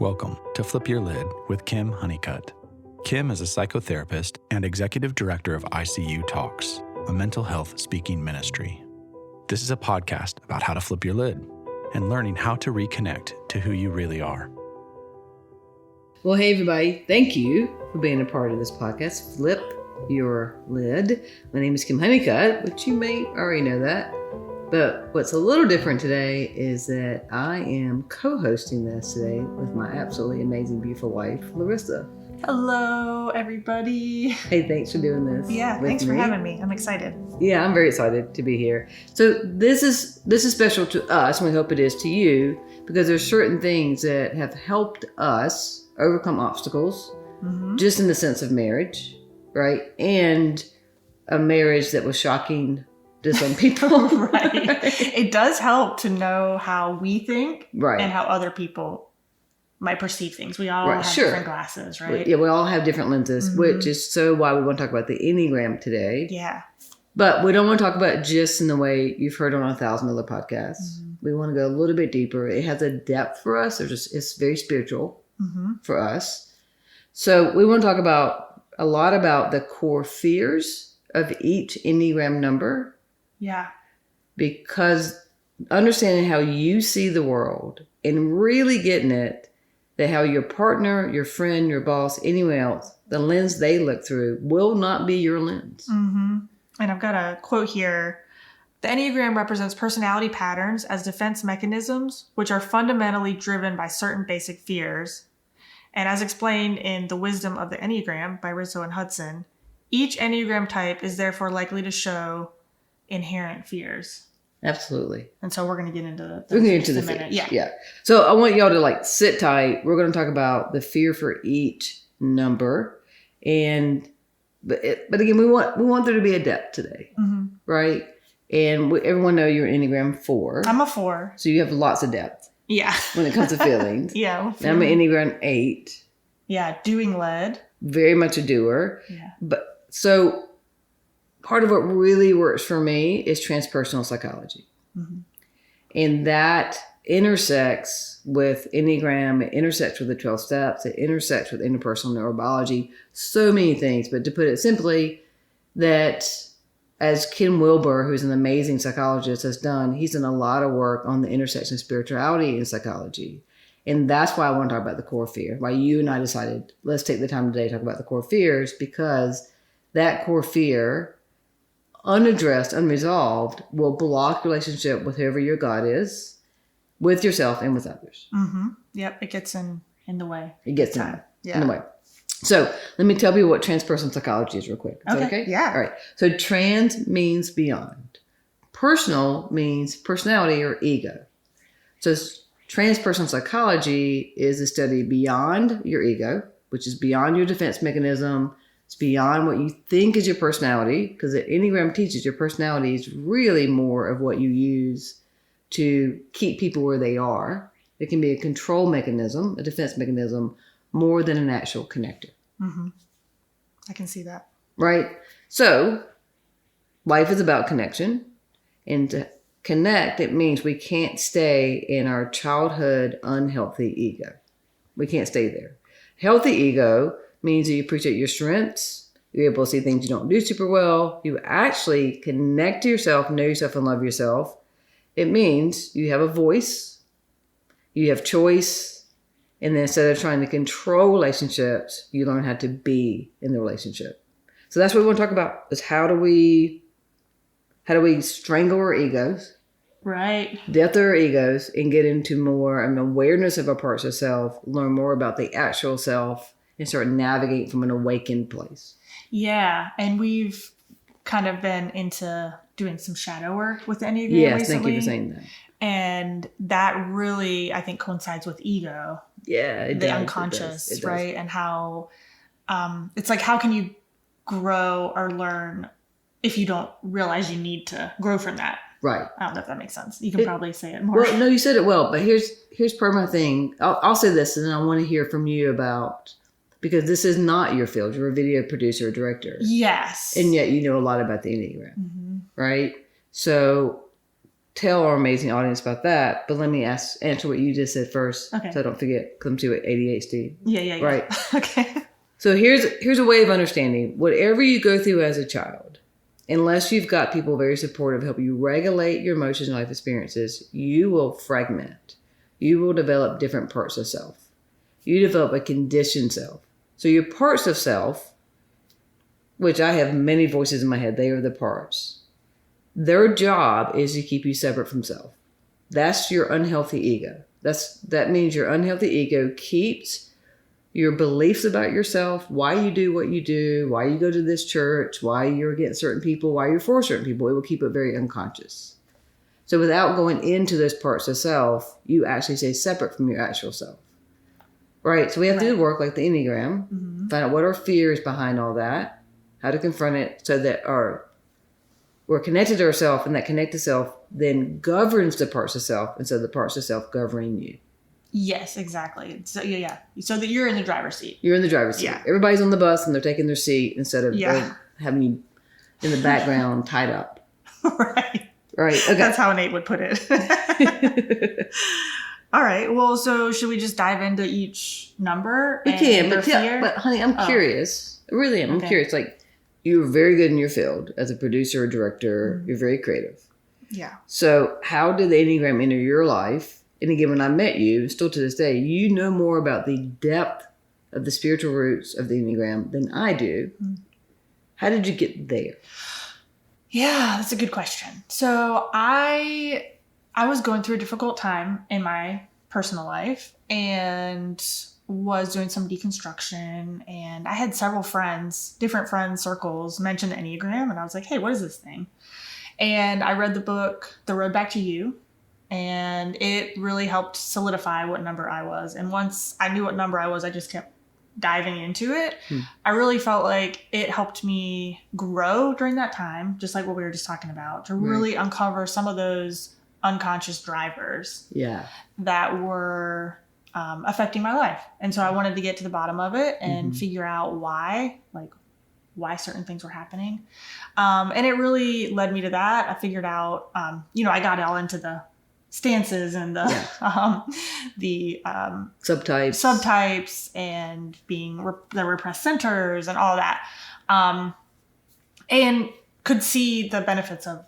Welcome to Flip Your Lid with Kim Honeycutt. Kim is a psychotherapist and executive director of ICU Talks, a mental health speaking ministry. This is a podcast about how to flip your lid and learning how to reconnect to who you really are. Well, hey, everybody. Thank you for being a part of this podcast, Flip Your Lid. My name is Kim Honeycutt, which you may already know that. But what's a little different today is that I am co-hosting this today with my absolutely amazing, beautiful wife, Larissa. Hello, everybody. Hey, thanks for doing this. Yeah, thanks for having me. I'm excited. Yeah, I'm very excited to be here. So this is special to us, and we hope it is to you, because there's certain things that have helped us overcome obstacles, just in the sense of marriage, right? And a marriage that was shocking to some people. Right. It does help to know how we think and how other people might perceive things. We all have different glasses, right? Yeah, we all have different lenses, which is so why we want to talk about the Enneagram today. Yeah. But we don't want to talk about it just in the way you've heard on 1,000 other podcasts. We want to go a little bit deeper. It has a depth for us. It's very spiritual for us. So we want to talk about a lot about the core fears of each Enneagram number. Yeah. Because understanding how you see the world and really getting it, that how your partner, your friend, your boss, anyone else, the lens they look through will not be your lens. And I've got a quote here. The Enneagram represents personality patterns as defense mechanisms, which are fundamentally driven by certain basic fears. And as explained in The Wisdom of the Enneagram by Rizzo and Hudson, each Enneagram type is therefore likely to show inherent fears. Absolutely. And so we're going to get into the we're going to get into the fears. Yeah. So I want y'all to sit tight. We're going to talk about the fear for each number, but again, we want there to be a depth today, right? And everyone know you're an Enneagram 4. I'm a 4, so you have lots of depth. Yeah. When it comes to feelings. Yeah. I'm an Enneagram 8. Yeah, doing led. Very much a doer. Yeah. But so part of what really works for me is transpersonal psychology. And that intersects with Enneagram, it intersects with the 12 steps, it intersects with interpersonal neurobiology, so many things. But to put it simply, that as Ken Wilber, who's an amazing psychologist, has done, he's done a lot of work on the intersection of spirituality and psychology. And that's why I want to talk about the core fear, why you and I decided, let's take the time today to talk about the core fears, because that core fear, unaddressed, unresolved, will block relationship with whoever your God is, with yourself and with others. Yep, it gets in the way. It gets in the way. So let me tell you what transpersonal psychology is real quick. Is that okay? Yeah. All right. So trans means beyond. Personal means personality or ego. So transpersonal psychology is a study beyond your ego, which is beyond your defense mechanism. It's beyond what you think is your personality, because the Enneagram teaches your personality is really more of what you use to keep people where they are. It can be a control mechanism, a defense mechanism, more than an actual connector. I can see that. Right? So life is about connection. And to connect, it means we can't stay in our childhood unhealthy ego. We can't stay there. Healthy ego means that you appreciate your strengths. You're able to see things you don't do super well. You actually connect to yourself, know yourself, and love yourself. It means you have a voice. You have choice. And then instead of trying to control relationships, you learn how to be in the relationship. So that's what we want to talk about, is how do we strangle our egos, right? Death of our egos, and get into more an awareness of our parts of self, learn more about the actual self, and start navigating from an awakened place. Yeah. And we've kind of been into doing some shadow work with the Enneagram recently. Thank you for saying that. And that really, I think, coincides with ego. Yeah, it the does. unconscious, it does. right? And how it's like, how can you grow or learn if you don't realize you need to grow from that? Right. I don't know if that makes sense. You can probably say it more. Well, no, you said it well, but here's part of my thing. I'll say this, and then I want to hear from you about, because this is not your field. You're a video producer, director. Yes. And yet you know a lot about the Enneagram, right? So tell our amazing audience about that, but let me answer what you just said first, Okay. so I don't forget, because I'm too ADHD. Yeah. Right. Okay. So here's a way of understanding. Whatever you go through as a child, unless you've got people very supportive, help you regulate your emotions and life experiences, you will fragment. You will develop different parts of self. You develop a conditioned self. So your parts of self, which I have many voices in my head, they are the parts. Their job is to keep you separate from self. That's your unhealthy ego. That means your unhealthy ego keeps your beliefs about yourself, why you do what you do, why you go to this church, why you're against certain people, why you're for certain people. It will keep it very unconscious. So without going into those parts of self, you actually stay separate from your actual self. Right? So we have to do the work like the Enneagram, find out what our fear is behind all that, how to confront it so that we're connected to ourselves, and that connected self then governs the parts of self, and so the parts of self govern you. Yes, exactly. So yeah. So that you're in the driver's seat. You're in the driver's seat. Yeah. Everybody's on the bus and they're taking their seat instead of having you in the background tied up. Right. Okay. That's how Nate would put it. All right. Well, so should we just dive into each number? We can, fear? but honey, I'm curious. I really am. I'm curious. Like, you're very good in your field as a producer or director. You're very creative. Yeah. So how did the Enneagram enter your life? And again, when I met you, still to this day, you know more about the depth of the spiritual roots of the Enneagram than I do. How did you get there? Yeah, that's a good question. So I was going through a difficult time in my personal life and was doing some deconstruction, and I had several friends, different friend circles, mention the Enneagram, and I was like, hey, what is this thing? And I read the book, The Road Back to You, and it really helped solidify what number I was. And once I knew what number I was, I just kept diving into it. I really felt like it helped me grow during that time, just like what we were just talking about, to really uncover some of those unconscious drivers that were affecting my life. And so I wanted to get to the bottom of it and figure out why certain things were happening. And it really led me to that. I figured out, I got all into the stances and the subtypes and being the repressed centers and all that, and could see the benefits of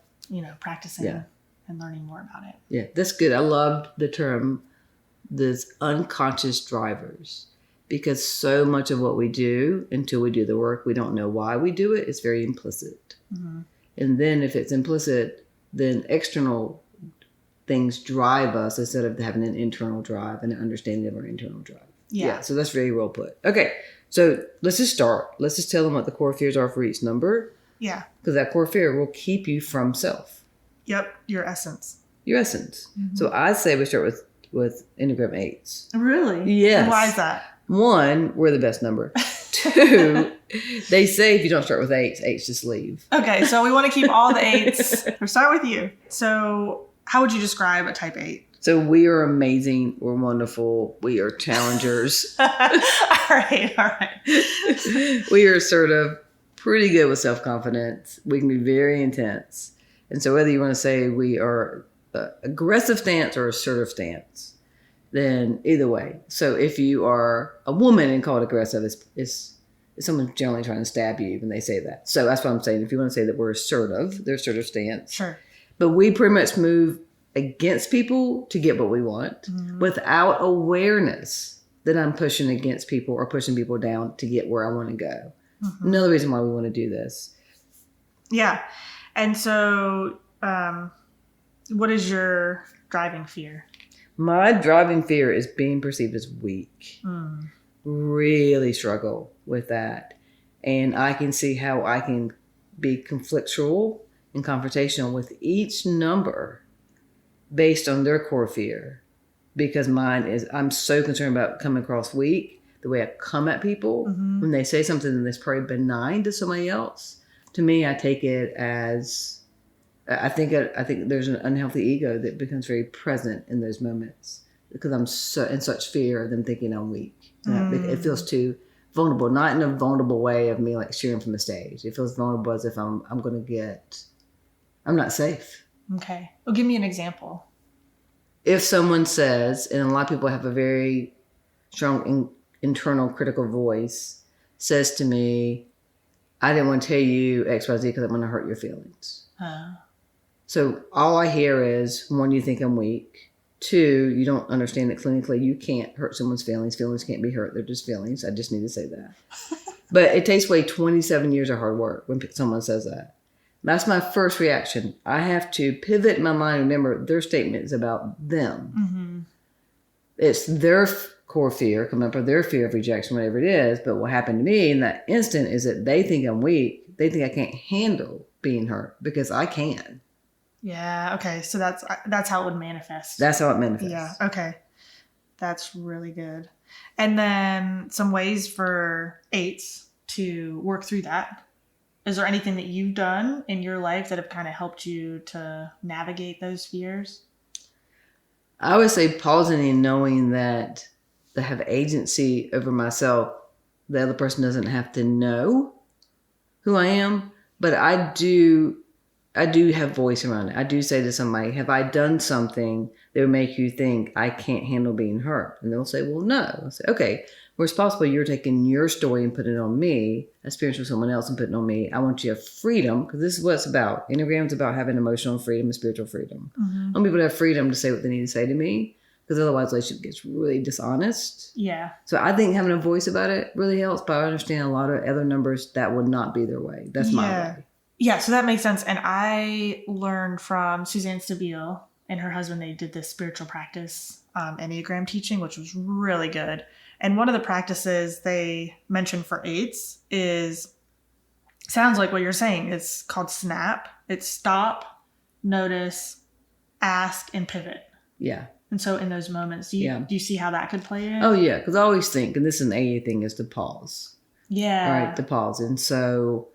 practicing and learning more about it. Yeah, that's good. I loved the term, those unconscious drivers, because so much of what we do until we do the work, we don't know why we do it. It's very implicit. And then if it's implicit, then external things drive us instead of having an internal drive and an understanding of our internal drive. Yeah. So that's very well put. Okay. So let's just start. Let's just tell them what the core fears are for each number. Yeah. Because that core fear will keep you from self. Yep. Your essence. So I say we start with Enneagram 8s. Really? Yes. And why is that? 1, we're the best number. 2, they say if you don't start with 8s just leave. Okay. So we want to keep all the 8s. We'll start with you. So how would you describe a type 8? So we are amazing. We're wonderful. We are challengers. All right. We are assertive, pretty good with self-confidence. We can be very intense. And so whether you want to say we are aggressive stance or assertive stance, then either way. So if you are a woman and call it aggressive, it's someone generally trying to stab you when they say that. So that's what I'm saying. If you want to say that we're assertive, they're assertive stance. Sure. But we pretty much move against people to get what we want without awareness that I'm pushing against people or pushing people down to get where I want to go. Another reason why we want to do this. Yeah. And so what is your driving fear? My driving fear is being perceived as weak. Really struggle with that. And I can see how I can be conflictual and confrontational with each number based on their core fear. Because mine is, I'm so concerned about coming across weak, the way I come at people. When they say something that's probably benign to somebody else, to me, I take it as, I think there's an unhealthy ego that becomes very present in those moments because I'm so in such fear of them thinking I'm weak. It feels too vulnerable, not in a vulnerable way of me like cheering from the stage. It feels vulnerable as if I'm not safe. Okay. Well, give me an example. If someone says, and a lot of people have a very strong internal critical voice, says to me, I didn't want to tell you XYZ because I'm going to hurt your feelings. So all I hear is, one, you think I'm weak. Two, you don't understand that clinically you can't hurt someone's feelings. Feelings can't be hurt. They're just feelings. I just need to say that. But it takes away 27 years of hard work when someone says that. That's my first reaction. I have to pivot in my mind and remember their statement is about them. Mm-hmm. It's their core fear, coming up with their fear of rejection, whatever it is. But what happened to me in that instant is that they think I'm weak. They think I can't handle being hurt because I can. Yeah. Okay. So that's how it would manifest. That's how it manifests. Yeah. Okay. That's really good. And then some ways for 8s to work through that. Is there anything that you've done in your life that have kind of helped you to navigate those fears? I would say pausing and knowing that I have agency over myself. The other person doesn't have to know who I am, but I do have voice around it. I do say to somebody, have I done something that would make you think I can't handle being hurt? And they'll say, well, no. I'll say, okay, well, it's possible you're taking your story and putting it on me, experience with someone else and putting it on me. I want you to have freedom, because this is what it's about. Enneagram is about having emotional freedom and spiritual freedom. Mm-hmm. I want people to have freedom to say what they need to say to me, because otherwise the relationship gets really dishonest. Yeah. So I think having a voice about it really helps, but I understand a lot of other numbers that would not be their way. That's my way. Yeah, so that makes sense. And I learned from Suzanne Stabile and her husband. They did this spiritual practice, Enneagram teaching, which was really good. And one of the practices they mentioned for 8s sounds like what you're saying. It's called SNAP. It's stop, notice, ask, and pivot. Yeah. And so in those moments, do you see how that could play in? Oh, yeah, because I always think, and this is an AA thing, is to pause. Yeah. All right, to pause. And so...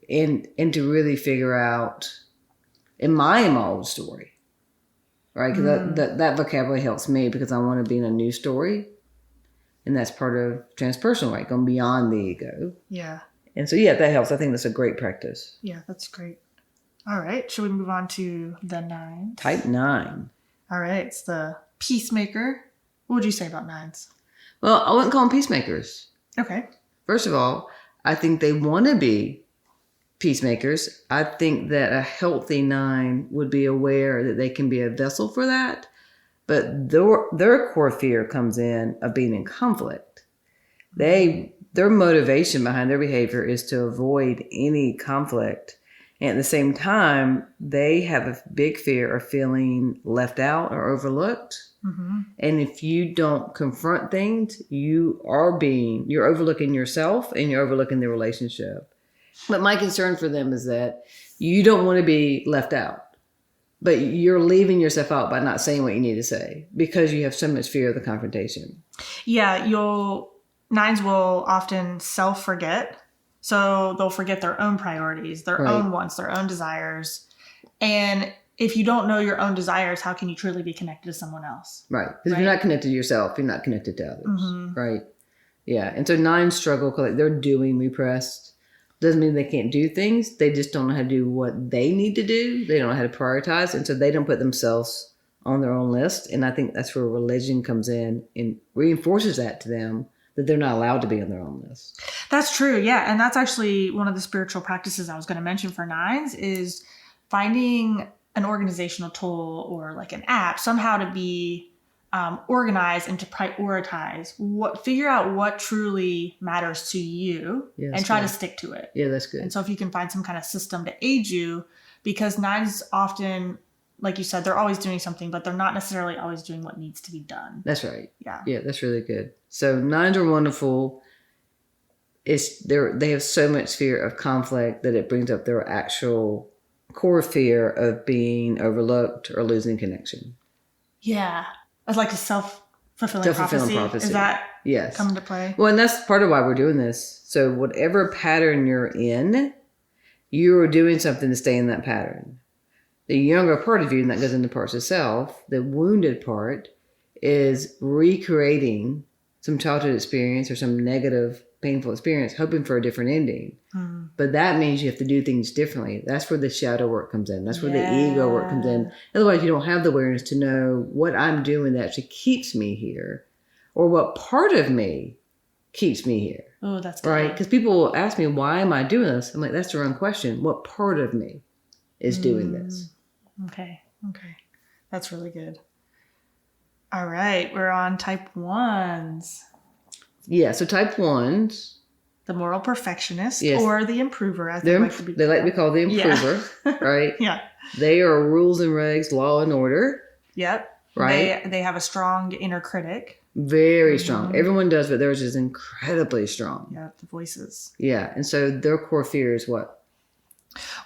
And to really figure out, am I in my old story? Right? Because that vocabulary helps me because I want to be in a new story. And that's part of transpersonal, right? Going beyond the ego. Yeah. And so, yeah, that helps. I think that's a great practice. Yeah, that's great. All right. Should we move on to the 9? Type 9. All right. It's the peacemaker. What would you say about 9s? Well, I wouldn't call them peacemakers. Okay. First of all, I think they want to be peacemakers. I think that a healthy 9 would be aware that they can be a vessel for that, but their core fear comes in of being in conflict. Their motivation behind their behavior is to avoid any conflict, and at the same time, they have a big fear of feeling left out or overlooked. Mm-hmm. And if you don't confront things, you're overlooking yourself and you're overlooking the relationship. But my concern for them is that you don't want to be left out, but you're leaving yourself out by not saying what you need to say because you have so much fear of the confrontation. Yeah, 9s will often self-forget. So they'll forget their own priorities, their own wants, their own desires. And if you don't know your own desires, how can you truly be connected to someone else? Right. Because if you're not connected to yourself, you're not connected to others. Mm-hmm. Right. Yeah. And so 9s struggle because they're doing repressed. Doesn't mean they can't do things. They just don't know how to do what they need to do. They don't know how to prioritize. And so they don't put themselves on their own list. And I think that's where religion comes in and reinforces that to them, that they're not allowed to be on their own list. That's true. Yeah. And that's actually one of the spiritual practices I was going to mention for 9s is finding an organizational tool or like an app somehow to be organize and to prioritize figure out what truly matters to you and try to stick to it. Yeah, that's good. And so if you can find some kind of system to aid you, because 9s often, like you said, they're always doing something, but they're not necessarily always doing what needs to be done. That's right. Yeah. Yeah, that's really good. So 9s are wonderful. They have so much fear of conflict that it brings up their actual core fear of being overlooked or losing connection. Yeah. It's like a self-fulfilling prophecy. Is that come into play? Well, and that's part of why we're doing this. So whatever pattern you're in, you're doing something to stay in that pattern. The younger part of you, and that goes into parts of self, the wounded part is recreating some childhood experience or some negative painful experience, hoping for a different ending. But that means you have to do things differently. That's where the shadow work comes in. That's where the ego work comes in. Otherwise, you don't have the awareness to know what I'm doing that actually keeps me here, or what part of me keeps me here. Oh, that's good. Right? Because people will ask me, why am I doing this? I'm like, that's the wrong question. What part of me is doing this? Okay. That's really good. All right. We're on type 1s. Yeah. So type 1s. The moral perfectionist, Yes. or the improver, as they like to be called the improver, right? Yeah. They are rules and regs, law and order. Yep. Right. They have a strong inner critic. Very strong. Everyone does, but theirs is incredibly strong. Yeah, the voices. Yeah. And so their core fear is what?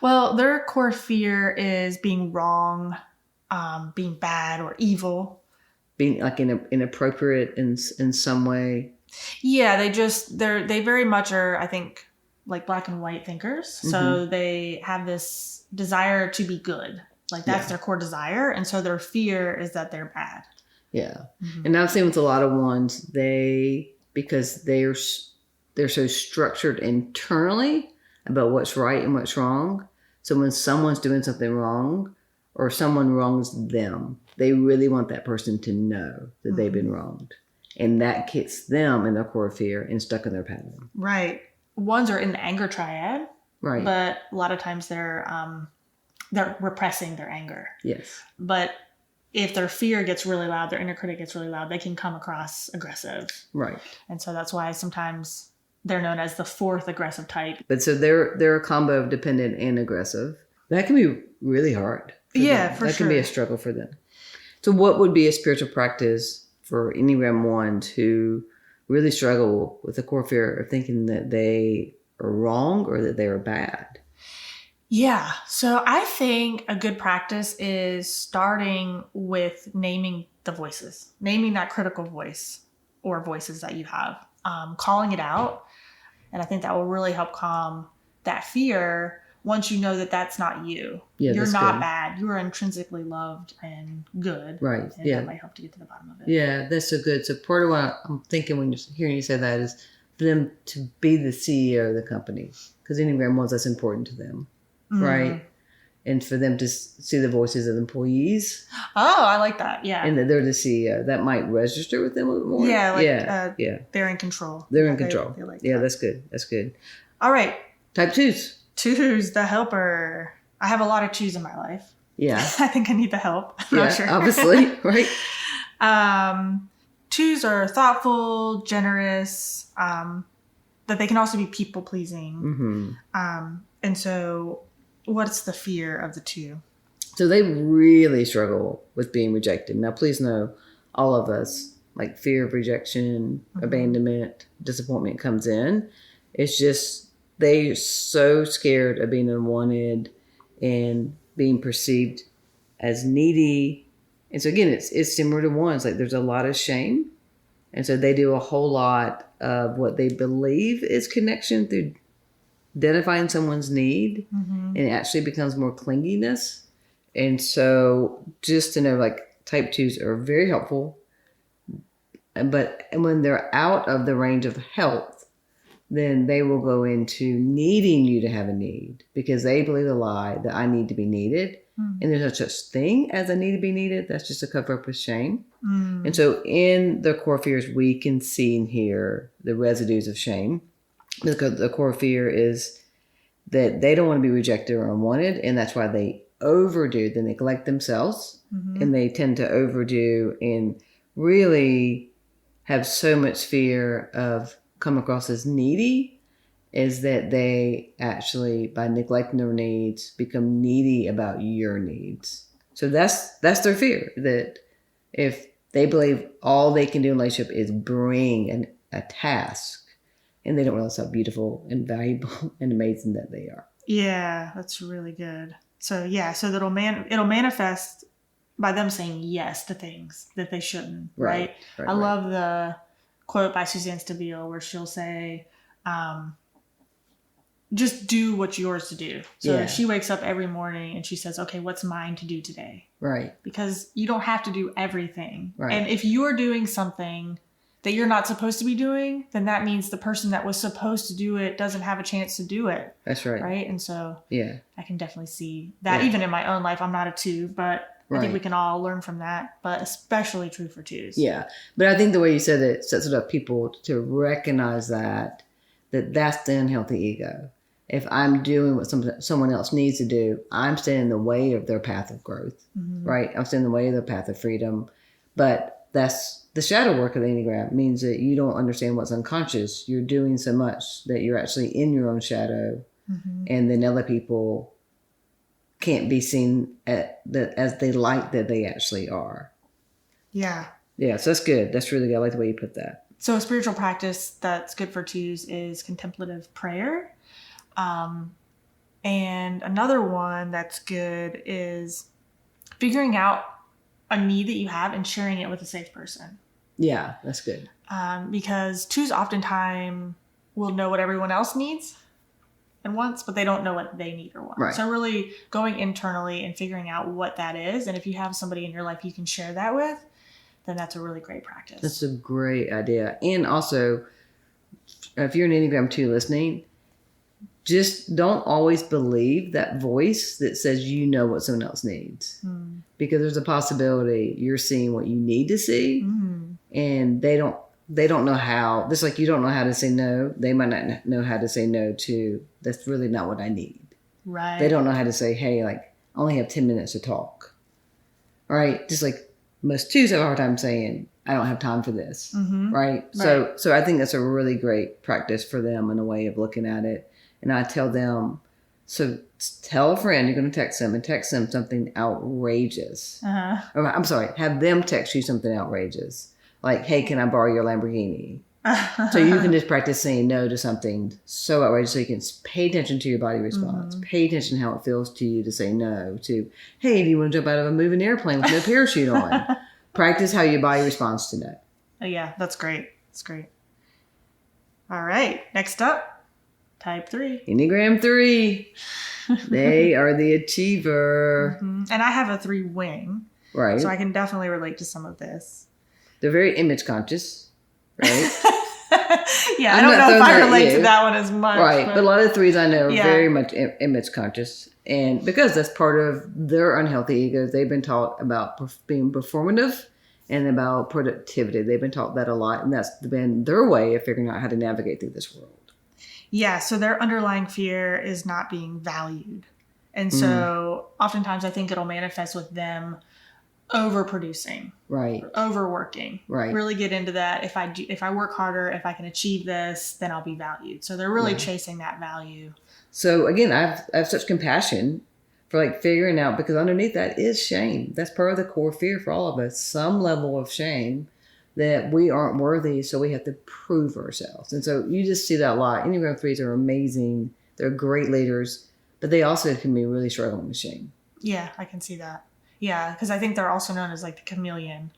Well, their core fear is being wrong, being bad or evil. Being like inappropriate in some way. Yeah, they very much are, I think, like black and white thinkers. So they have this desire to be good. Like that's their core desire. And so their fear is that they're bad. Yeah. And I've seen with a lot of ones, because they're so structured internally about what's right and what's wrong. So when someone's doing something wrong or someone wrongs them, they really want that person to know that they've been wronged. And that gets them in their core fear and stuck in their pattern. Right. Ones are in the anger triad. Right. But a lot of times they're repressing their anger. Yes. But if their fear gets really loud, their inner critic gets really loud, they can come across aggressive. Right. And so that's why sometimes they're known as the 4th aggressive type. But so they're a combo of dependent and aggressive. That can be really hard. For them. For that sure. can be a struggle for them. So what would be a spiritual practice for Enneagram 1s who really struggle with the core fear of thinking that they are wrong or that they are bad? Yeah. So I think a good practice is starting with naming the voices, naming that critical voice or voices that you have, calling it out. And I think that will really help calm that fear once you know that that's not you. Yeah, you're that's not good. bad. You are intrinsically loved and good. Right. And Yeah. that might help to get to the bottom of it. Yeah, that's so good. So part of what I'm thinking when you're hearing you say that is for them to be the CEO of the company, because Enneagram 1s, that's important to them, right? And for them to see the voices of employees. Oh, I like that. Yeah. And that they're the CEO. That might register with them a little more. Yeah. Yeah. They're in control. They're in control. They like Yeah, that. that's good. That's good. All right. Type 2s. 2s, the helper. I have a lot of 2s in my life. Yeah. I think I need the help. I'm Yeah, not sure. obviously, right? 2s are thoughtful, generous, but they can also be people pleasing. And so what's the fear of the 2? So they really struggle with being rejected. Now, please know, all of us, like fear of rejection, abandonment, disappointment comes in. It's just they're so scared of being unwanted and being perceived as needy. And so again, it's similar to 1s. Like there's a lot of shame. And so they do a whole lot of what they believe is connection through identifying someone's need. And it actually becomes more clinginess. And so just to know, like type 2s are very helpful. But when they're out of the range of health, then they will go into needing you to have a need because they believe the lie that I need to be needed. And there's no such thing as a need to be needed. That's just a cover up with shame. And so in the core fears, we can see and hear the residues of shame. Because the core fear is that they don't want to be rejected or unwanted. And that's why they overdo, they neglect themselves. And they tend to overdo and really have so much fear of come across as needy, is that they actually, by neglecting their needs, become needy about your needs. So that's their fear, that if they believe all they can do in a relationship is bring a task, and they don't realize how beautiful and valuable and amazing that they are. Yeah, that's really good. So it'll manifest by them saying yes to things that they shouldn't, right? I love the quote by Suzanne Stabile where she'll say, just do what's yours to do. So she wakes up every morning and she says, okay, what's mine to do today? Right. Because you don't have to do everything. Right. And if you're doing something that you're not supposed to be doing, then that means the person that was supposed to do it doesn't have a chance to do it. That's right. Right? And so I can definitely see that even in my own life. I'm not a 2, but I think we can all learn from that, but especially true for 2s. Yeah. But I think the way you said it sets it up people to recognize that's the unhealthy ego. If I'm doing what someone else needs to do, I'm standing in the way of their path of growth, right? I'm standing in the way of their path of freedom. But that's the shadow work of the Enneagram means that you don't understand what's unconscious. You're doing so much that you're actually in your own shadow, and then other people can't be seen as they like that they actually are. Yeah. Yeah, so that's good. That's really good. I like the way you put that. So a spiritual practice that's good for 2s is contemplative prayer. And another one that's good is figuring out a need that you have and sharing it with a safe person. Yeah, that's good. Because 2s oftentimes will know what everyone else needs and wants, but they don't know what they need or want. Right. So really going internally and figuring out what that is. And if you have somebody in your life you can share that with, then that's a really great practice. That's a great idea. And also, if you're an Enneagram 2 listening, just don't always believe that voice that says you know what someone else needs. Because there's a possibility you're seeing what you need to see, and they don't know how. Just like you don't know how to say no, they might not know how to say no to, that's really not what I need. Right. They don't know how to say, hey, like, I only have 10 minutes to talk. All right? Just like most 2s have a hard time saying, I don't have time for this. Right? So I think that's a really great practice for them and a way of looking at it. And I tell them, so tell a friend you're going to text them and text them something outrageous. Or, I'm sorry, have them text you something outrageous. Like, hey, can I borrow your Lamborghini? So you can just practice saying no to something so outrageous so you can pay attention to your body response. Pay attention to how it feels to you to say no to, hey, do you want to jump out of a moving airplane with no parachute on? Practice how your body responds to no. Oh, yeah, that's great. That's great. All right, next up. Type 3. Enneagram 3. They are the achiever. And I have a 3 wing. Right. So I can definitely relate to some of this. They're very image conscious, right? I don't know if I relate to that one as much. Right. But a lot of 3s I know are very much image conscious. And because that's part of their unhealthy egos, they've been taught about being performative and about productivity. They've been taught that a lot. And that's been their way of figuring out how to navigate through this world. Yeah, so their underlying fear is not being valued. And so oftentimes I think it'll manifest with them overproducing. Right. Overworking. Right. Really get into that. If I work harder, if I can achieve this, then I'll be valued. So they're really chasing that value. So again, I have such compassion for like figuring out, because underneath that is shame. That's part of the core fear for all of us. Some level of shame that we aren't worthy, so we have to prove ourselves. And so you just see that a lot. Enneagram 3s are amazing. They're great leaders, but they also can be really struggling with shame. Yeah, I can see that. Yeah, because I think they're also known as like the chameleon,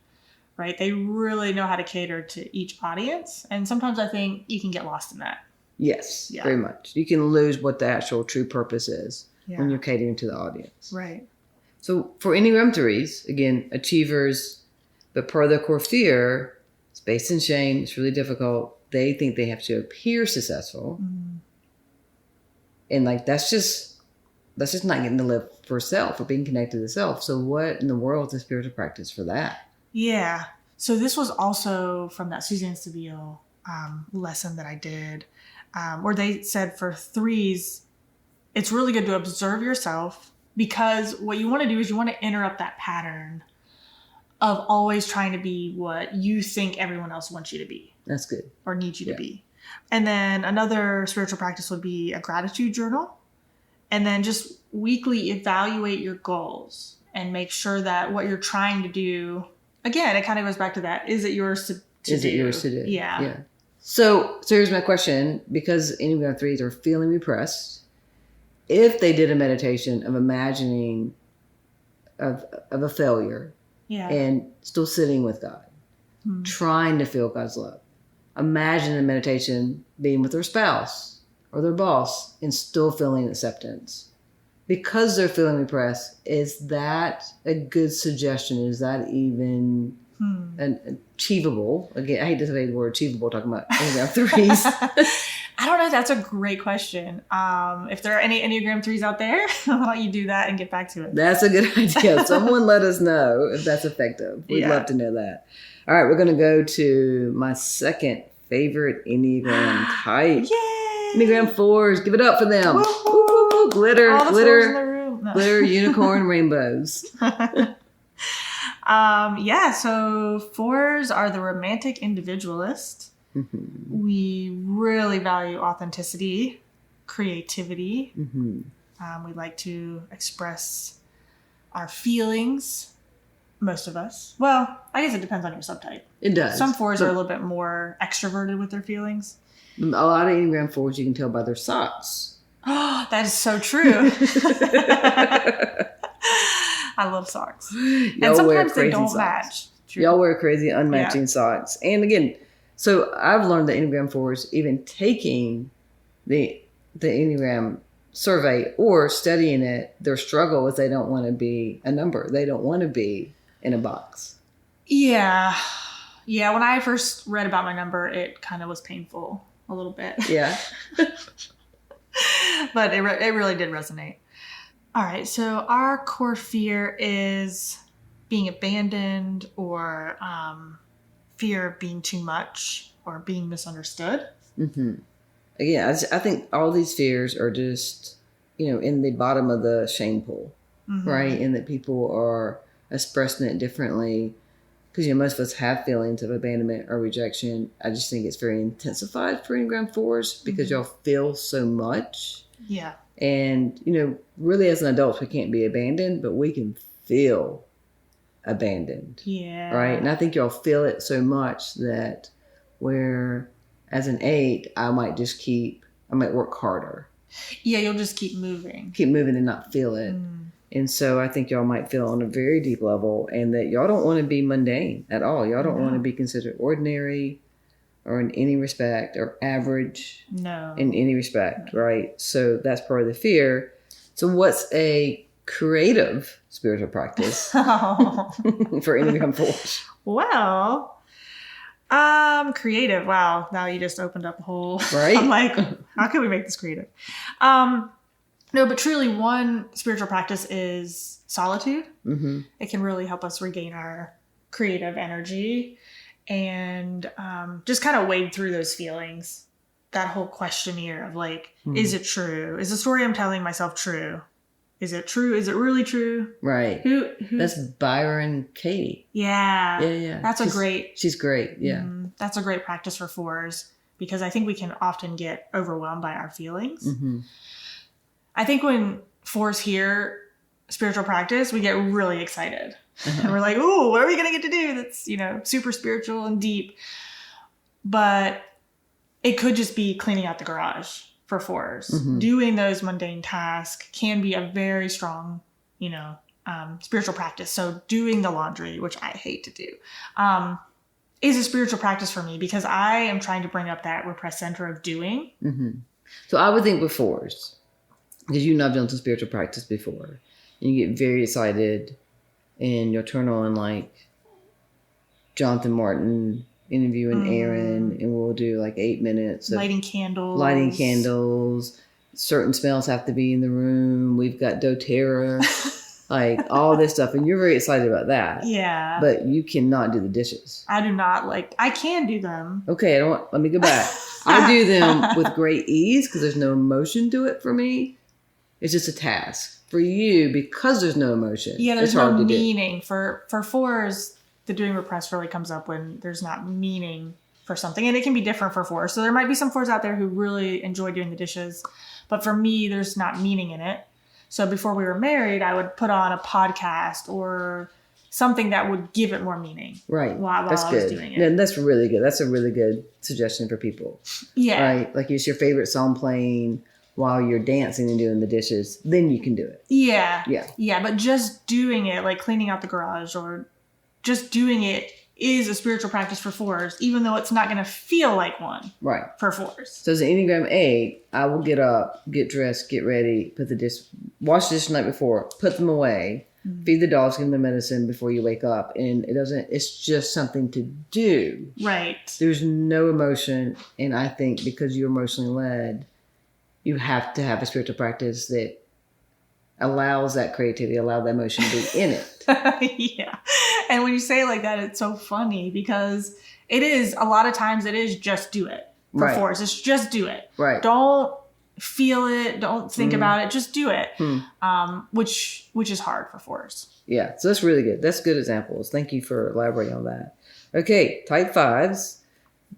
right? They really know how to cater to each audience. And sometimes I think you can get lost in that. Yes, very much. You can lose what the actual true purpose is when you're catering to the audience. Right. So for Enneagram 3s, again, achievers, but per their core fear, it's based in shame. It's really difficult. They think they have to appear successful. And like, that's just not getting to live for self or being connected to self. So what in the world is a spiritual practice for that? Yeah. So this was also from that Suzanne Stabile lesson that I did, where they said for 3s, it's really good to observe yourself, because what you want to do is you want to interrupt that pattern of always trying to be what you think everyone else wants you to be. That's good. Or needs you to be. And then another spiritual practice would be a gratitude journal. And then just weekly evaluate your goals and make sure that what you're trying to do, again, it kind of goes back to that. Is it yours to do? Is it yours to do? Yeah. So here's my question. Because Enneagram 3s are feeling repressed, if they did a meditation of imagining of a failure, and still sitting with God, trying to feel God's love. Imagine a meditation being with their spouse or their boss and still feeling acceptance. Because they're feeling repressed, is that a good suggestion? Is that even and achievable. Again, I hate to say the word achievable talking about Enneagram 3s. I don't know. That's a great question. If there are any Enneagram 3s out there, I'll let you do that and get back to it. That's a good idea. Someone let us know if that's effective. We'd love to know that. All right, we're going to go to my second favorite Enneagram type. Yay! Enneagram 4s. Give it up for them. Woo-hoo! Glitter, All the glitter, 4s in the room. No. glitter, unicorn, rainbows. So 4s are the romantic individualist. Mm-hmm. We really value authenticity, creativity. Mm-hmm. We like to express our feelings, most of us. Well, I guess it depends on your subtype. It does. Some 4s are a little bit more extroverted with their feelings. A lot of Enneagram 4s you can tell by their socks. Oh, that is so true. I love socks. And sometimes they don't match. True. Y'all wear crazy unmatching socks. And again, so I've learned that Enneagram 4s, even taking the Enneagram survey or studying it, their struggle is they don't want to be a number. They don't want to be in a box. Yeah. Yeah, when I first read about my number, it kind of was painful a little bit. Yeah. But it really did resonate. All right, so our core fear is being abandoned or fear of being too much or being misunderstood. Mm-hmm. Again, I think all these fears are just, in the bottom of the shame pool, right? And that people are expressing it differently because, most of us have feelings of abandonment or rejection. I just think it's very intensified for Enneagram 4s because y'all feel so much. Yeah. And, really as an adult, we can't be abandoned, but we can feel abandoned. Yeah. Right? And I think y'all feel it so much that where as an 8, I might work harder. Yeah, you'll just keep moving. Keep moving and not feel it. And so I think y'all might feel on a very deep level and that y'all don't want to be mundane at all. Y'all don't want to be considered ordinary or in any respect or average in any respect, right? So that's part of the fear. So what's a creative spiritual practice for Enneagram 4s? Well, creative. Wow. Now you just opened up a whole, right? I'm like, how can we make this creative? No, but truly one spiritual practice is solitude. Mm-hmm. It can really help us regain our creative energy and just kind of wade through those feelings. That whole questionnaire of like, is it true? Is the story I'm telling myself true? Is it true? Is it really true? Right. Who? That's Byron Katie. Yeah. Yeah. She's great. Yeah. That's a great practice for 4s because I think we can often get overwhelmed by our feelings. Mm-hmm. I think when 4s hear spiritual practice, we get really excited. And we're like, ooh, what are we going to get to do that's, super spiritual and deep? But it could just be cleaning out the garage for 4s. Mm-hmm. Doing those mundane tasks can be a very strong, spiritual practice. So doing the laundry, which I hate to do, is a spiritual practice for me because I am trying to bring up that repressed center of doing. Mm-hmm. So I would think with 4s, because I've done some spiritual practice before, and you get very excited and you'll turn on like Jonathan Martin interviewing Aaron, and we'll do like 8 minutes of lighting candles. Certain smells have to be in the room. We've got doTERRA, like all this stuff, and you're very excited about that. Yeah, but you cannot do the dishes. I do not I can do them. Okay, let me go back. I do them with great ease because there's no emotion to it for me. It's just a task. For you, because there's no emotion. Yeah, there's no meaning. For 4s, the doing repressed really comes up when there's not meaning for something. And it can be different for 4s. So there might be some 4s out there who really enjoy doing the dishes. But for me, there's not meaning in it. So before we were married, I would put on a podcast or something that would give it more meaning. Right. While that's I good. was doing it. Yeah, that's really good. That's a really good suggestion for people. Yeah. Right. Like it's your favorite song playing while you're dancing and doing the dishes, then you can do it. Yeah. Yeah. Yeah. But just doing it, like cleaning out the garage or just doing it is a spiritual practice for 4s, even though it's not going to feel like one. Right. For 4s. So as an Enneagram 8, I will get up, get dressed, get ready, wash the dishes the night before, put them away, Feed the dogs, give them the medicine before you wake up. And it's just something to do. Right. There's no emotion. And I think because you're emotionally led, you have to have a spiritual practice that allows that creativity, allow that emotion to be in it. Yeah. And when you say it like that, it's so funny because it is, a lot of times it is just do it for force. It's just do it. Right. Don't feel it. Don't think about it. Just do it. Which is hard for force. Yeah. So that's really good. That's good examples. Thank you for elaborating on that. Okay. Type 5s,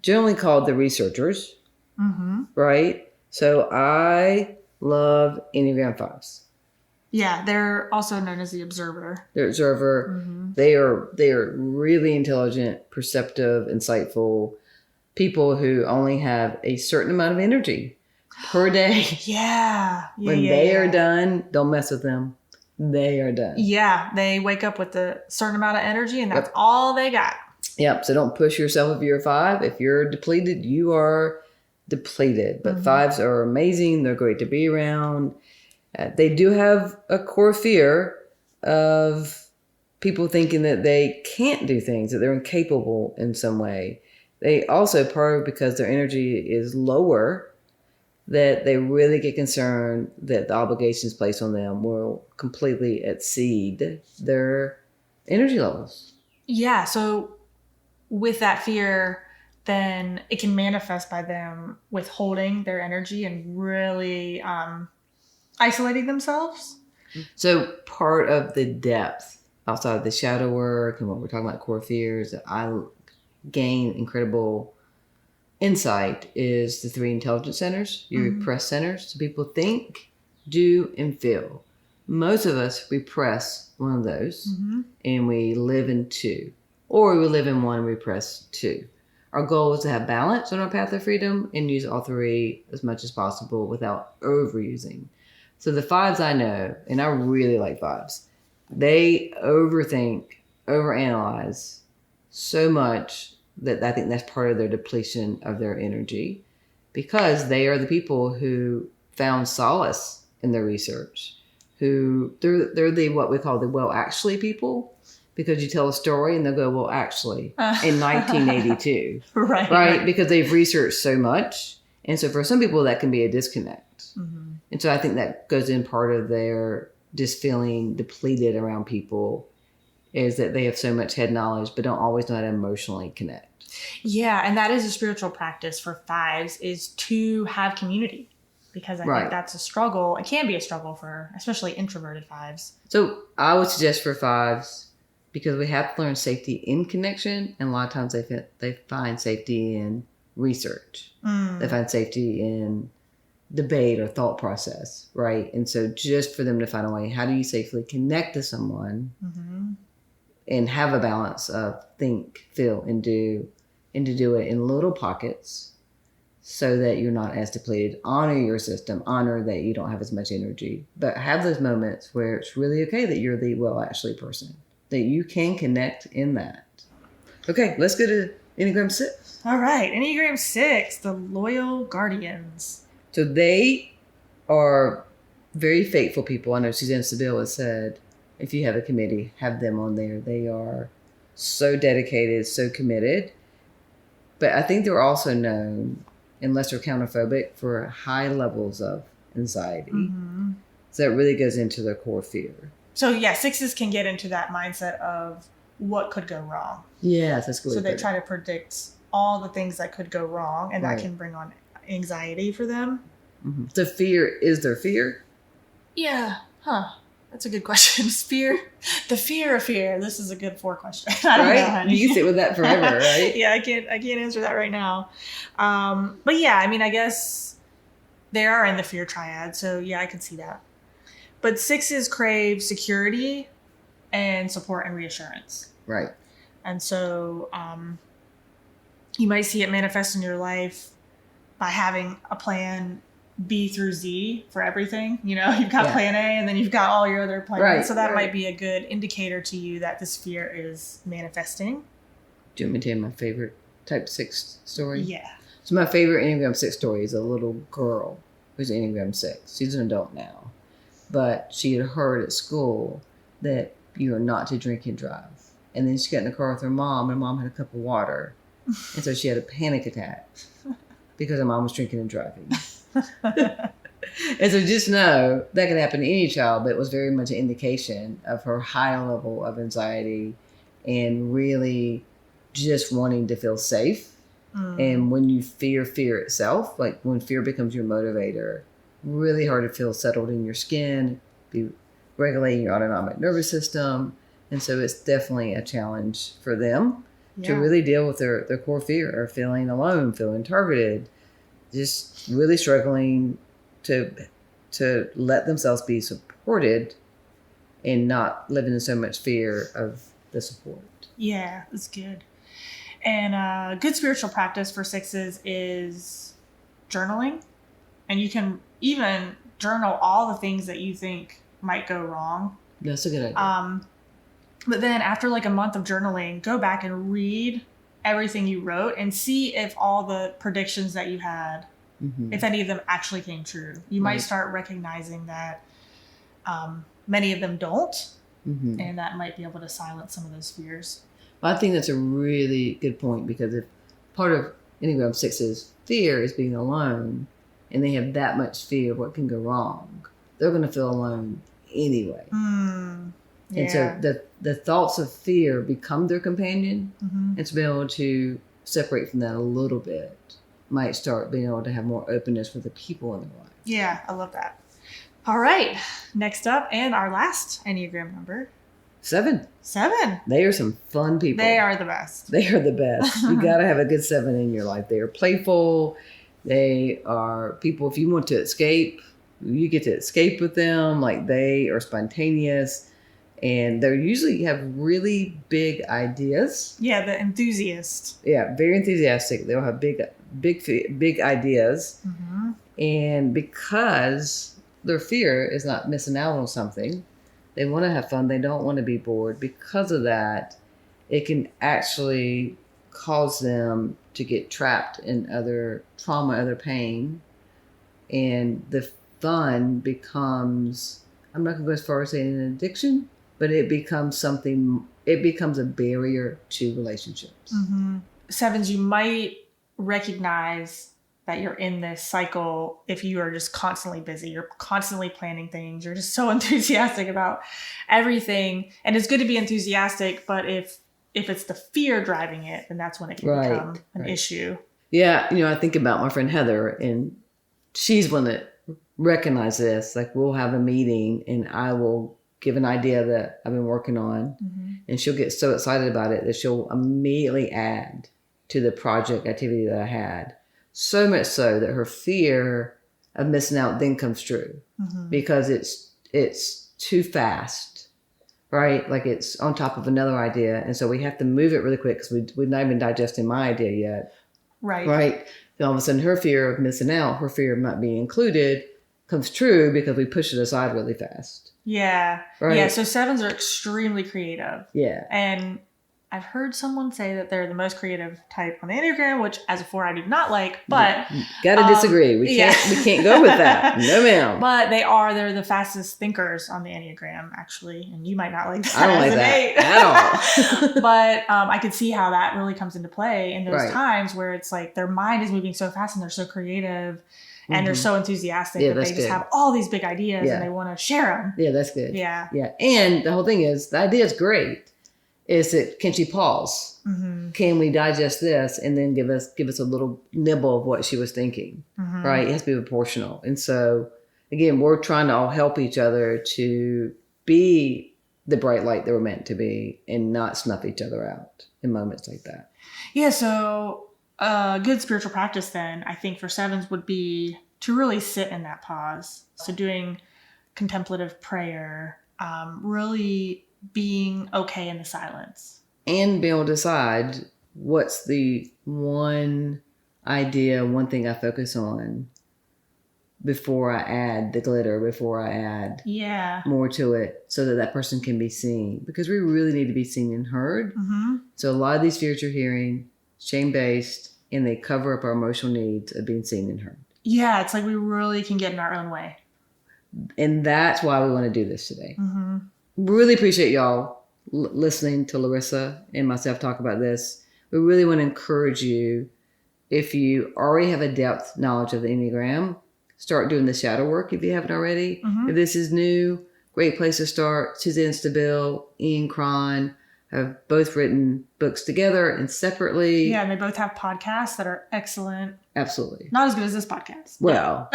generally called the researchers. Right? So I love Enneagram 5s. Yeah, they're also known as the observer. The observer. They are really intelligent, perceptive, insightful people who only have a certain amount of energy per day. When they are done, don't mess with them. They are done. Yeah, they wake up with a certain amount of energy, and that's all they got. Yep. So don't push yourself if you're a 5. If you're depleted, you are depleted. But 5s are amazing. They're great to be around. They do have a core fear of people thinking that they can't do things, that they're incapable in some way. They also, part of because their energy is lower, that they really get concerned that the obligations placed on them will completely exceed their energy levels. Yeah. So with that fear, then it can manifest by them withholding their energy and really isolating themselves. So part of the depth outside of the shadow work and what we're talking about, core fears, that I gain incredible insight is the 3 intelligence centers, your repressed centers. So people think, do, and feel. Most of us repress one of those and we live in 2. Or we live in 1 and repress 2. Our goal is to have balance on our path of freedom and use all 3 as much as possible without overusing. So the 5s I know, and I really like 5s, they overthink, overanalyze so much that I think that's part of their depletion of their energy, because they are the people who found solace in their research, who they're the what we call the well actually people, because you tell a story and they'll go, well, actually, in 1982. Right? Because they've researched so much. And so for some people, that can be a disconnect. And so I think that goes in part of their just feeling depleted around people, is that they have so much head knowledge, but don't always know how to emotionally connect. Yeah. And that is a spiritual practice for 5s, is to have community, because I think that's a struggle. It can be a struggle for especially introverted 5s. So I would suggest for 5s, because we have to learn safety in connection. And a lot of times they find safety in research. They find safety in debate or thought process, right? And so just for them to find a way, how do you safely connect to someone and have a balance of think, feel, and do, and to do it in little pockets so that you're not as depleted. Honor your system, honor that you don't have as much energy, but have those moments where it's really okay that you're the well actually person, that you can connect in that. Okay, let's go to Enneagram 6. All right, Enneagram 6, the loyal guardians. So they are very faithful people. I know Suzanne Stabile has said, if you have a committee, have them on there. They are so dedicated, so committed. But I think they're also known, unless they're counterphobic, for high levels of anxiety. So that really goes into their core fear. So yeah, 6s can get into that mindset of what could go wrong. Yes, that's good. So they try to predict all the things that could go wrong, and that can bring on anxiety for them. So fear is their fear? Yeah. That's a good question. The fear of fear. This is a good 4 question. I don't know, honey. You can sit with that forever, right? Yeah, I can't answer that right now. But yeah, I mean, I guess they are in the fear triad. So yeah, I can see that. But 6s crave security and support and reassurance. Right. And so you might see it manifest in your life by having a plan B through Z for everything. You know, you've got plan A and then you've got all your other plans. Right, so that might be a good indicator to you that this fear is manifesting. Do you want me to tell you my favorite type 6 story? Yeah. So my favorite Enneagram 6 story is a little girl who's Enneagram 6. She's an adult now. But she had heard at school that you are not to drink and drive. And then she got in the car with her mom, and mom had a cup of water. And so she had a panic attack because her mom was drinking and driving. And so just know that could happen to any child, but it was very much an indication of her high level of anxiety and really just wanting to feel safe. And when you fear itself, like when fear becomes your motivator, really hard to feel settled in your skin, be regulating your autonomic nervous system. And so it's definitely a challenge for them to really deal with their core fear of feeling alone, feeling targeted, just really struggling to let themselves be supported and not living in so much fear of the support. Yeah, that's good. And good spiritual practice for 6s is journaling. And you can even journal all the things that you think might go wrong. That's a good idea. But then after like a month of journaling, go back and read everything you wrote and see if all the predictions that you had, if any of them actually came true. You might start recognizing that many of them don't, and that might be able to silence some of those fears. Well, I think that's a really good point, because if part of Enneagram 6's fear is being alone, and they have that much fear of what can go wrong, they're going to feel alone anyway. And so the thoughts of fear become their companion, and to be able to separate from that a little bit might start being able to have more openness for the people in their life. Yeah, I love that. All right, next up, and our last Enneagram number. 7. 7. They are some fun people. They are the best. They are the best. You got to have a good 7 in your life. They are playful. They are people, if you want to escape, you get to escape with them. Like, they are spontaneous, and they usually have really big ideas. Yeah, the enthusiast. Yeah, very enthusiastic. They'll have big ideas. And because their fear is not missing out on something, they want to have fun. They don't want to be bored. Because of that, it can actually cause them to get trapped in other trauma, other pain. And the fun becomes, I'm not going to go as far as saying an addiction, but it becomes a barrier to relationships. 7s, you might recognize that you're in this cycle if you are just constantly busy. You're constantly planning things. You're just so enthusiastic about everything. And it's good to be enthusiastic, but if it's the fear driving it, then that's when it can become an issue. Yeah, I think about my friend Heather, and she's one that recognizes this. Like, we'll have a meeting, and I will give an idea that I've been working on, and she'll get so excited about it that she'll immediately add to the project activity that I had. So much so that her fear of missing out then comes true, because it's too fast, right? Like, it's on top of another idea. And so we have to move it really quick, because we're not even digesting my idea yet. Right. Then all of a sudden, her fear of missing out, her fear of not being included comes true because we push it aside really fast. Yeah. Right. Yeah. So 7s are extremely creative. Yeah. And I've heard someone say that they're the most creative type on the Enneagram, which as a 4 I do not like, but gotta disagree. We can't go with that. No, ma'am. But they're the fastest thinkers on the Enneagram, actually, and you might not like that. I don't like that at all. But I could see how that really comes into play in those Right. times where it's like their mind is moving so fast and they're so creative and they're so enthusiastic that they just have all these big ideas and they want to share them. Yeah, that's good. Yeah. Yeah. And the whole thing is, the idea is great. Is that, can she pause? Can we digest this and then give us a little nibble of what she was thinking? Right? It has to be proportional. And so, again, we're trying to all help each other to be the bright light that we're meant to be and not snuff each other out in moments like that. Yeah. So good spiritual practice then, I think, for 7s would be to really sit in that pause. So doing contemplative prayer, really being okay in the silence. And be able to decide what's the one idea, one thing I focus on before I add the glitter, before I add more to it, so that person can be seen. Because we really need to be seen and heard. So a lot of these fears you're hearing, shame-based, and they cover up our emotional needs of being seen and heard. Yeah, it's like we really can get in our own way. And that's why we want to do this today. really appreciate y'all listening to Larissa and myself talk about this. We really want to encourage you, if you already have a depth knowledge of the Enneagram, start doing the shadow work if you haven't already. If this is new, great place to start. Suzanne Stabile, Ian Cron have both written books together and separately. Yeah, and they both have podcasts that are excellent. Absolutely. Not as good as this podcast. Well,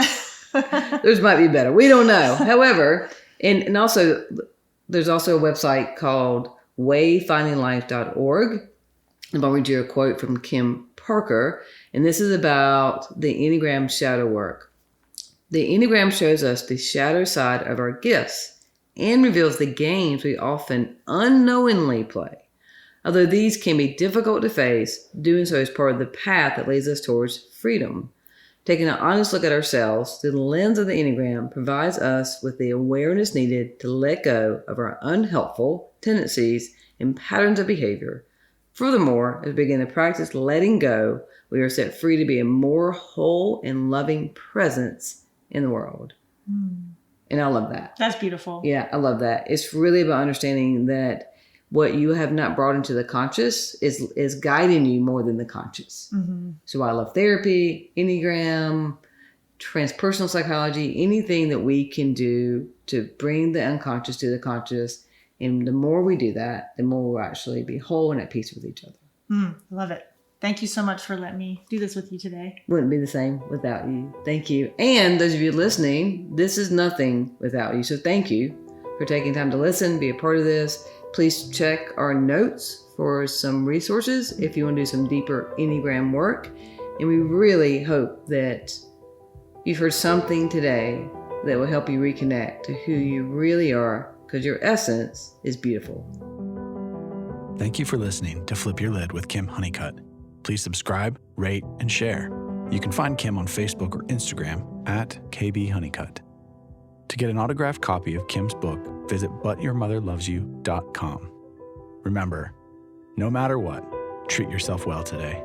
those might be better. We don't know. However, and also, there's also a website called wayfindinglife.org. I'm going to read you a quote from Kim Parker, and this is about the Enneagram shadow work. The Enneagram shows us the shadow side of our gifts and reveals the games we often unknowingly play. Although these can be difficult to face, doing so is part of the path that leads us towards freedom. Taking an honest look at ourselves through the lens of the Enneagram provides us with the awareness needed to let go of our unhelpful tendencies and patterns of behavior. Furthermore, as we begin to practice letting go, we are set free to be a more whole and loving presence in the world. And I love that. That's beautiful. Yeah, I love that. It's really about understanding that what you have not brought into the conscious is guiding you more than the conscious. So I love therapy, Enneagram, transpersonal psychology, anything that we can do to bring the unconscious to the conscious. And the more we do that, the more we'll actually be whole and at peace with each other. Love it. Thank you so much for letting me do this with you today. Wouldn't be the same without you. Thank you. And those of you listening, this is nothing without you. So thank you for taking time to listen, be a part of this. Please check our notes for some resources if you want to do some deeper Enneagram work. And we really hope that you've heard something today that will help you reconnect to who you really are, because your essence is beautiful. Thank you for listening to Flip Your Lid with Kim Honeycutt. Please subscribe, rate, and share. You can find Kim on Facebook or Instagram at KBHoneycutt. To get an autographed copy of Kim's book, visit butyourmotherlovesyou.com. Remember, no matter what, treat yourself well today.